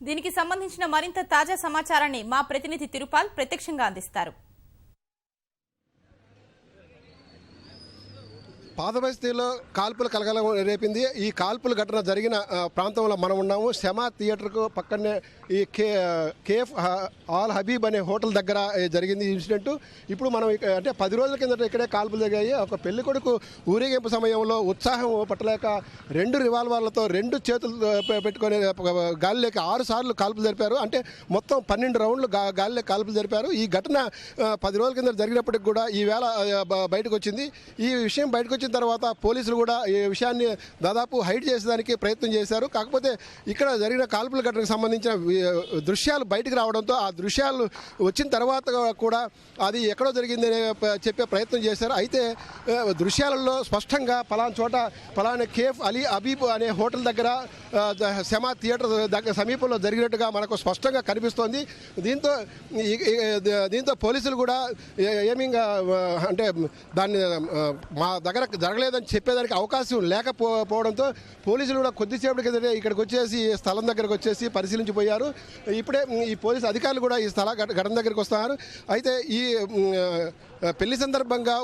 దీనికి సంబంధించిన మరింత తాజా సమాచారాన్ని మా ప్రతినిధి తిరుపాల్ ప్రత్యక్షంగా అందిస్తారు. పాతబస్తీలో కాల్పులు కలకలం రేపింది. ఈ కాల్పుల ఘటన జరిగిన ప్రాంతంలో మనం ఉన్నాము. శమా థియేటర్కు పక్కనే ఈ కేఫ్ ఆల్ హబీబ్ అనే హోటల్ దగ్గర జరిగింది ఇన్సిడెంట్. ఇప్పుడు మనం అంటే 10 రోజుల కిందట ఇక్కడే కాల్పులు జరిగాయి. ఒక పెళ్లి కొడుకు ఊరేగింపు సమయంలో ఉత్సాహం పట్టలేక 2 రివాల్వర్లతో 2 చేతులు పెట్టుకొని గాలిలోకి 6 సార్లు కాల్పులు జరిపారు. అంటే మొత్తం 12 రౌండ్లు గాలిలోకి కాల్పులు జరిపారు. ఈ ఘటన 10 రోజుల కింద జరిగినప్పటికి కూడా ఈవేళ బయటకు వచ్చింది. ఈ విషయం బయటకు వచ్చిన తర్వాత పోలీసులు కూడా ఈ విషయాన్ని దాదాపు హైడ్ చేసేదానికి ప్రయత్నం చేశారు. కాకపోతే ఇక్కడ జరిగిన కాల్పుల ఘటనకు సంబంధించిన దృశ్యాలు బయటకు రావడంతో ఆ దృశ్యాలు వచ్చిన తర్వాత కూడా అది ఎక్కడో జరిగిందని చెప్పే ప్రయత్నం చేశారు. అయితే దృశ్యాలలో స్పష్టంగా పలానా చోట పలానా కేఫ్ అలీ హబీబ్ అనే హోటల్ దగ్గర శమా థియేటర్ దగ్గర సమీపంలో జరిగినట్టుగా మనకు స్పష్టంగా కనిపిస్తోంది. దీంతో పోలీసులు కూడా ఏమింగ్ అంటే దాన్ని మా దగ్గర జరగలేదని చెప్పేదానికి అవకాశం లేకపోవడంతో పోలీసులు కూడా కొద్దిసేపటి కిందటే ఇక్కడికి వచ్చేసి స్థలం దగ్గరకు వచ్చేసి పరిశీలించిపోయారు. ఇప్పుడే ఈ పోలీసు అధికారులు కూడా ఈ ఘటన దగ్గరికి వస్తున్నారు. అయితే ఈ పెళ్లి సందర్భంగా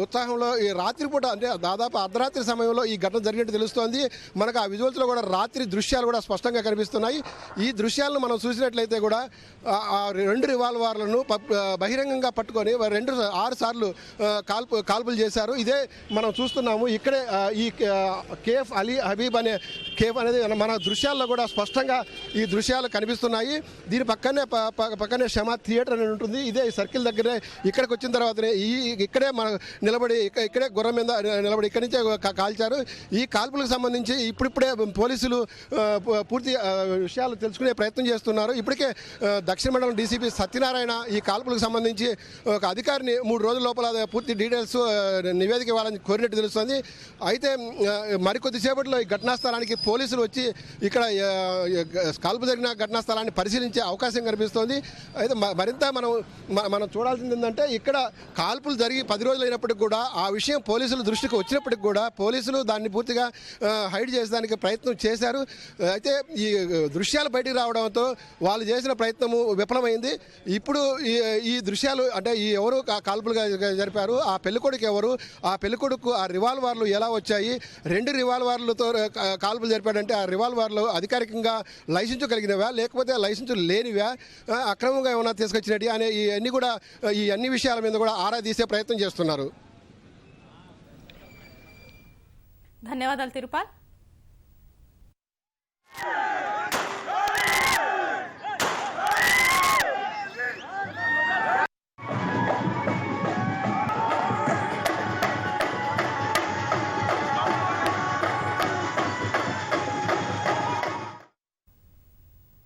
ఉత్సాహంలో ఈ రాత్రిపూట అంటే దాదాపు అర్ధరాత్రి సమయంలో ఈ ఘటన జరిగినట్టు తెలుస్తోంది. మనకు ఆ విజువల్స్లో కూడా రాత్రి దృశ్యాలు కూడా స్పష్టంగా కనిపిస్తున్నాయి. ఈ దృశ్యాలను మనం చూసినట్లయితే కూడా 2 రివాల్వర్లను బహిరంగంగా పట్టుకొని 6 సార్లు కాల్పులు చేశారు. ఇదే మనం చూస్తున్నాము. ఇక్కడే ఈ కేఫ్ అలీ హబీబ్ అనే కేఫ్ అనేది మన దృశ్యాల్లో కూడా స్పష్టంగా ఈ దృశ్యాలు కనిపిస్తున్నాయి. దీని పక్కనే శమా థియేటర్ అని ఉంటుంది. ఇదే సర్కిల్ దగ్గరే ఇక్కడికి వచ్చిన తర్వాతనే ఇక్కడే మన నిలబడి ఇక్కడే గుర్రం మీద నిలబడి ఇక్కడి నుంచే కాల్చారు. ఈ కాల్పులకు సంబంధించి ఇప్పుడిప్పుడే పోలీసులు పూర్తి విషయాలు తెలుసుకునే ప్రయత్నం చేస్తున్నారు. ఇప్పటికే దక్షిణ మండలం డీసీపీ సత్యనారాయణ ఈ కాల్పులకు సంబంధించి ఒక అధికారిని 3 రోజుల లోపల పూర్తి డీటెయిల్స్ నివేదిక ఇవ్వాలని కోరినట్టు తెలుస్తుంది. అయితే మరికొద్దిసేపట్లో ఈ ఘటనా స్థలానికి పోలీసులు వచ్చి ఇక్కడ కాల్పు జరిగిన ఘటనా స్థలాన్ని పరిశీలించే అవకాశం కనిపిస్తోంది. అయితే మరింత మనం చూడాల్సింది ఏంటంటే ఇక్కడ కాల్పులు జరిగి 10 రోజులు అయినప్పటికి కూడా ఆ విషయం పోలీసుల దృష్టికి వచ్చినప్పటికి కూడా పోలీసులు దాన్ని పూర్తిగా హైడ్ చేసేదానికి ప్రయత్నం చేశారు. అయితే ఈ దృశ్యాలు బయటికి రావడంతో వాళ్ళు చేసిన ప్రయత్నము విఫలమైంది. ఇప్పుడు ఈ దృశ్యాలు అంటే ఈ ఎవరు కాల్పులుగా జరిపారు, ఆ పెళ్ళికొడుకు ఎవరు, ఆ పెళ్ళికొడుకు ఆ రివాల్వర్లు ఎలా వచ్చాయి, 2 రివాల్వర్లతో కాల్పులు జరిపాడంటే ఆ రివాల్వర్లు అధికారికంగా లైసెన్సు కలిగినవా లేకపోతే లైసెన్సు లేనివా, అక్రమంగా ఏమైనా తీసుకొచ్చినట్టు అనే ఈ అన్ని విషయాల మీద కూడా ఆరా తీసే ప్రయత్నం చేస్తున్నారు. ధన్యవాదాలు తిరుపాల్.